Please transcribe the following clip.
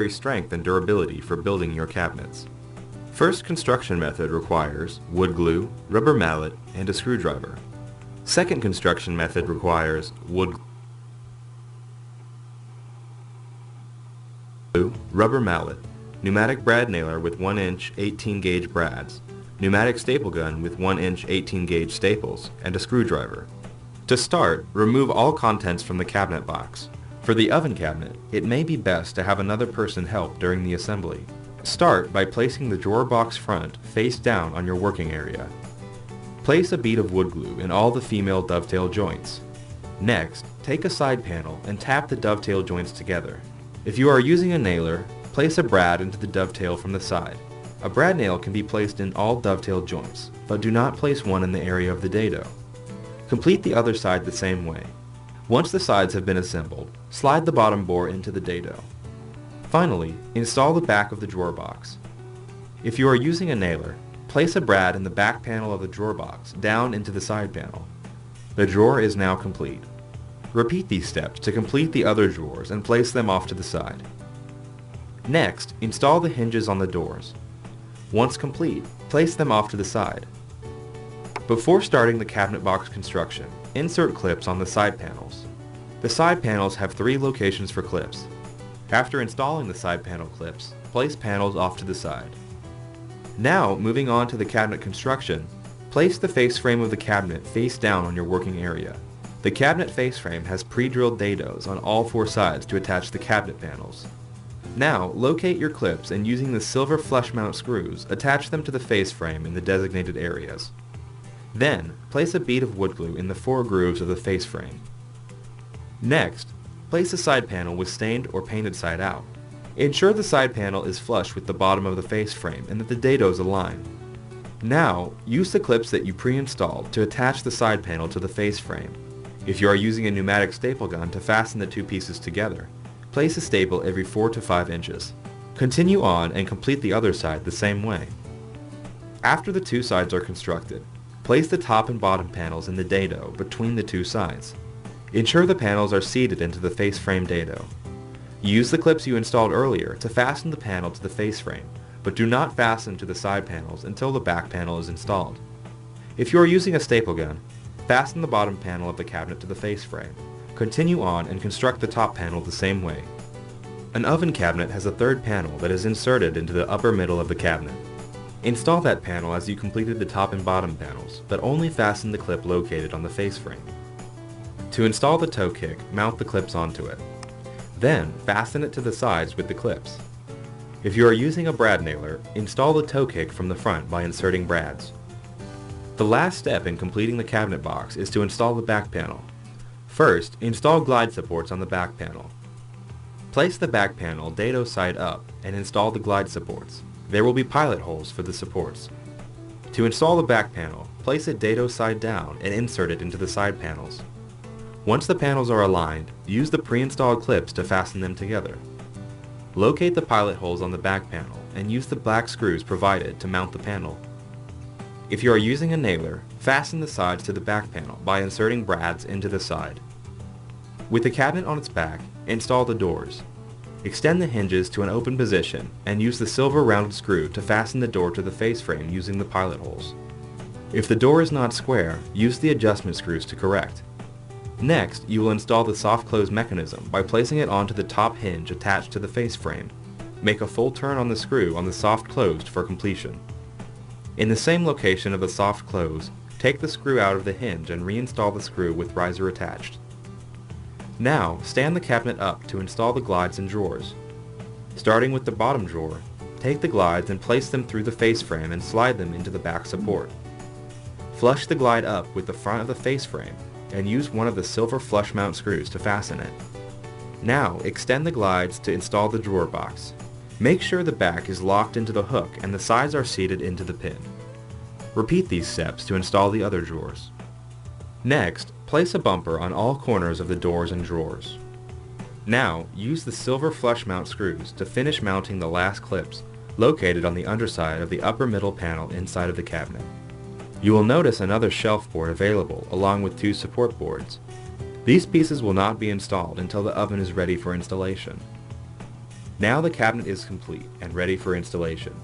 strength and durability for building your cabinets. First construction method requires wood glue, rubber mallet, and a screwdriver. Second construction method requires wood glue, rubber mallet, pneumatic brad nailer with 1-inch 18-gauge brads, pneumatic staple gun with 1-inch 18-gauge staples, and a screwdriver. To start, remove all contents from the cabinet box. For the oven cabinet, it may be best to have another person help during the assembly. Start by placing the drawer box front face down on your working area. Place a bead of wood glue in all the female dovetail joints. Next, take a side panel and tap the dovetail joints together. If you are using a nailer, place a brad into the dovetail from the side. A brad nail can be placed in all dovetail joints, but do not place one in the area of the dado. Complete the other side the same way. Once the sides have been assembled, slide the bottom bore into the dado. Finally, install the back of the drawer box. If you are using a nailer, place a brad in the back panel of the drawer box down into the side panel. The drawer is now complete. Repeat these steps to complete the other drawers and place them off to the side. Next, install the hinges on the doors. Once complete, place them off to the side. Before starting the cabinet box construction, insert clips on the side panels. The side panels have 3 locations for clips. After installing the side panel clips, place panels off to the side. Now, moving on to the cabinet construction, place the face frame of the cabinet face down on your working area. The cabinet face frame has pre-drilled dados on all 4 sides to attach the cabinet panels. Now, locate your clips and using the silver flush mount screws, attach them to the face frame in the designated areas. Then, place a bead of wood glue in the 4 grooves of the face frame. Next, place a side panel with stained or painted side out. Ensure the side panel is flush with the bottom of the face frame and that the dados align. Now, use the clips that you pre-installed to attach the side panel to the face frame. If you are using a pneumatic staple gun to fasten the 2 pieces together, place a staple every 4 to 5 inches. Continue on and complete the other side the same way. After the 2 sides are constructed, place the top and bottom panels in the dado between the 2 sides. Ensure the panels are seated into the face frame dado. Use the clips you installed earlier to fasten the panel to the face frame, but do not fasten to the side panels until the back panel is installed. If you are using a staple gun, fasten the bottom panel of the cabinet to the face frame. Continue on and construct the top panel the same way. An oven cabinet has a 3rd panel that is inserted into the upper middle of the cabinet. Install that panel as you completed the top and bottom panels, but only fasten the clip located on the face frame. To install the toe kick, mount the clips onto it. Then, fasten it to the sides with the clips. If you are using a brad nailer, install the toe kick from the front by inserting brads. The last step in completing the cabinet box is to install the back panel. First, install glide supports on the back panel. Place the back panel dado side up and install the glide supports. There will be pilot holes for the supports. To install the back panel, place it dado side down and insert it into the side panels. Once the panels are aligned, use the pre-installed clips to fasten them together. Locate the pilot holes on the back panel and use the black screws provided to mount the panel. If you are using a nailer, fasten the sides to the back panel by inserting brads into the side. With the cabinet on its back, install the doors. Extend the hinges to an open position and use the silver rounded screw to fasten the door to the face frame using the pilot holes. If the door is not square, use the adjustment screws to correct. Next, you will install the soft close mechanism by placing it onto the top hinge attached to the face frame. Make a full turn on the screw on the soft closed for completion. In the same location of the soft close, take the screw out of the hinge and reinstall the screw with riser attached. Now, stand the cabinet up to install the glides and drawers. Starting with the bottom drawer, take the glides and place them through the face frame and slide them into the back support. Flush the glide up with the front of the face frame and use one of the silver flush mount screws to fasten it. Now, extend the glides to install the drawer box. Make sure the back is locked into the hook and the sides are seated into the pin. Repeat these steps to install the other drawers. Next, place a bumper on all corners of the doors and drawers. Now, use the silver flush mount screws to finish mounting the last clips located on the underside of the upper middle panel inside of the cabinet. You will notice another shelf board available along with 2 support boards. These pieces will not be installed until the oven is ready for installation. Now the cabinet is complete and ready for installation.